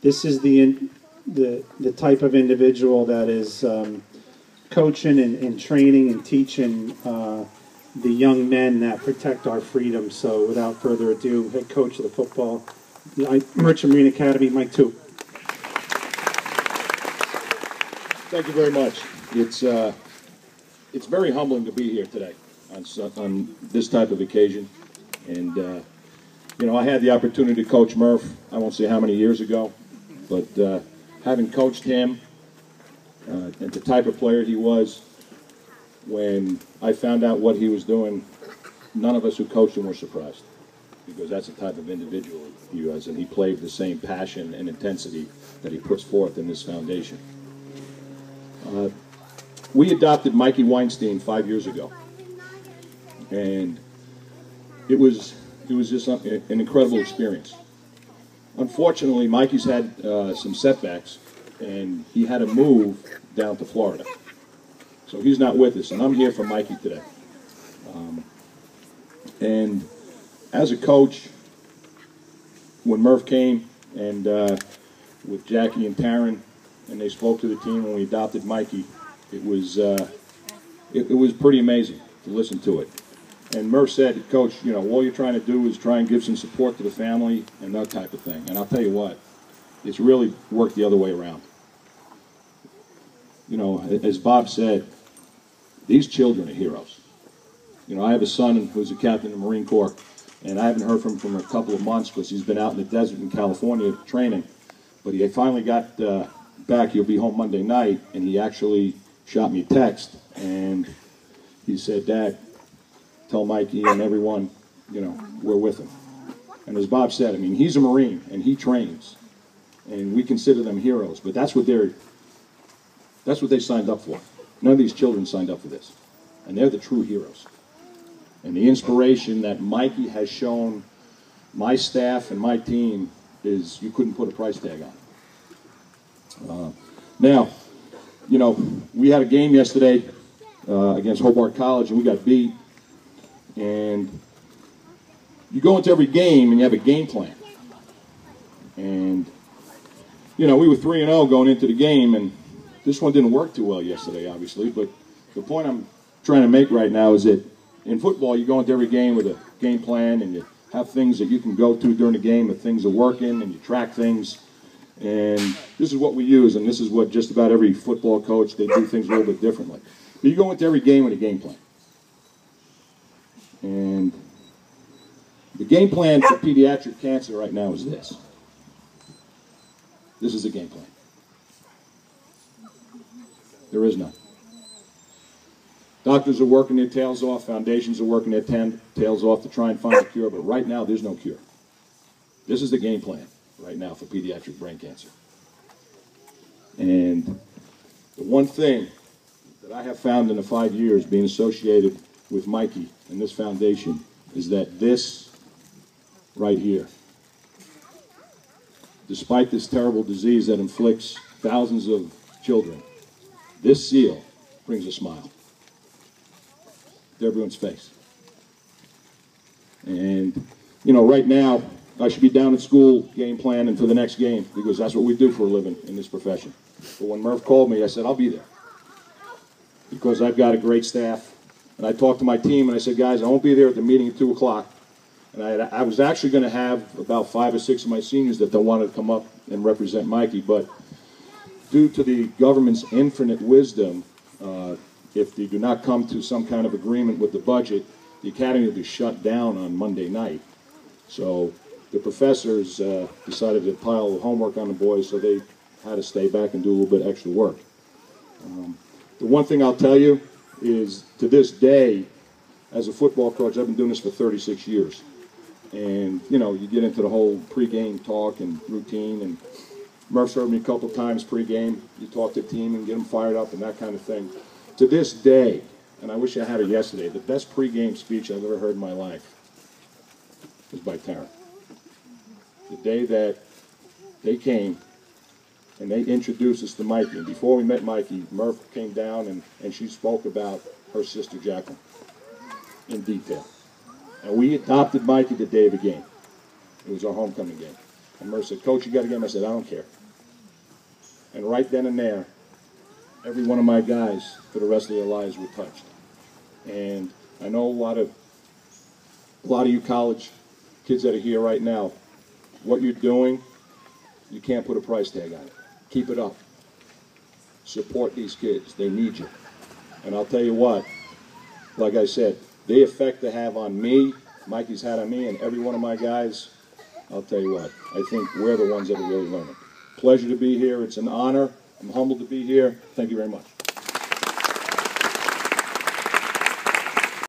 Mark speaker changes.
Speaker 1: this is the type of individual that is coaching and training and teaching the young men that protect our freedom. So without further ado, head coach of the football, Merchant Marine Academy, Mike Toop.
Speaker 2: Thank you very much. It's very humbling to be here today on this type of occasion. And, you know, I had the opportunity to coach Murph, I won't say how many years ago, but having coached him and the type of player he was, when I found out what he was doing, none of us who coached him were surprised, because that's the type of individual he was, and he played with the same passion and intensity that he puts forth in this foundation. We adopted Mikey Weinstein 5 years ago, and it was just an incredible experience. Unfortunately, Mikey's had some setbacks, and he had to move down to Florida. So he's not with us, and I'm here for Mikey today. And as a coach, when Murph came and with Jackie and Taryn, and they spoke to the team when we adopted Mikey, it was pretty amazing to listen to it. And Murph said, Coach, you know, all you're trying to do is try and give some support to the family and that type of thing. And I'll tell you what, it's really worked the other way around. You know, as Bob said, these children are heroes. You know, I have a son who's a captain in the Marine Corps, and I haven't heard from him for a couple of months because he's been out in the desert in California training. But he finally got back. He'll be home Monday night, and he actually shot me a text, and he said, Dad, tell Mikey and everyone, you know, we're with him. And as Bob said, I mean, he's a Marine, and he trains, and we consider them heroes, but that's what they signed up for. None of these children signed up for this, and they're the true heroes. And the inspiration that Mikey has shown my staff and my team is you couldn't put a price tag on. Now, you know, we had a game yesterday against Hobart College, and we got beat. And you go into every game and you have a game plan. And, you know, we were 3-0 going into the game, and this one didn't work too well yesterday, obviously. But the point I'm trying to make right now is that in football, you go into every game with a game plan, and you have things that you can go to during the game if things are working, and you track things. And this is what we use, and this is what just about every football coach, they do things a little bit differently. But you go into every game with a game plan. And the game plan for pediatric cancer right now is this. This is the game plan. There is none. Doctors are working their tails off, foundations are working their tails off to try and find a cure, but right now there's no cure. This is the game plan right now for pediatric brain cancer. And the one thing that I have found in the 5 years being associated with Mikey and this foundation is that this right here, despite this terrible disease that inflicts thousands of children, this seal brings a smile to everyone's face. And, you know, right now, I should be down at school game planning for the next game because that's what we do for a living in this profession. But when Murph called me, I said, I'll be there because I've got a great staff. And I talked to my team and I said, guys, I won't be there at the meeting at 2 o'clock. And I was actually going to have about 5 or 6 of my seniors that they wanted to come up and represent Mikey. But due to the government's infinite wisdom, if they do not come to some kind of agreement with the budget, the academy will be shut down on Monday night. So the professors decided to pile homework on the boys, so they had to stay back and do a little bit extra work. The one thing I'll tell you is, to this day, as a football coach, I've been doing this for 36 years. And, you know, you get into the whole pregame talk and routine, and Murph's heard me a couple times pregame. You talk to the team and get them fired up and that kind of thing. To this day, and I wish I had it yesterday, the best pregame speech I've ever heard in my life was by Taryn. The day that they came and they introduced us to Mikey. And before we met Mikey, Murph came down and she spoke about her sister Jaclyn in detail. And we adopted Mikey the day of the game. It was our homecoming game. And Murph said, Coach, you got to get him. I said, I don't care. And right then and there, every one of my guys for the rest of their lives were touched. And I know a lot of you college kids that are here right now, what you're doing, you can't put a price tag on it. Keep it up. Support these kids. They need you. And I'll tell you what, like I said, the effect they have on me, Mikey's had on me, and every one of my guys, I'll tell you what, I think we're the ones that are really learning. Pleasure to be here. It's an honor. I'm humbled to be here. Thank you very much.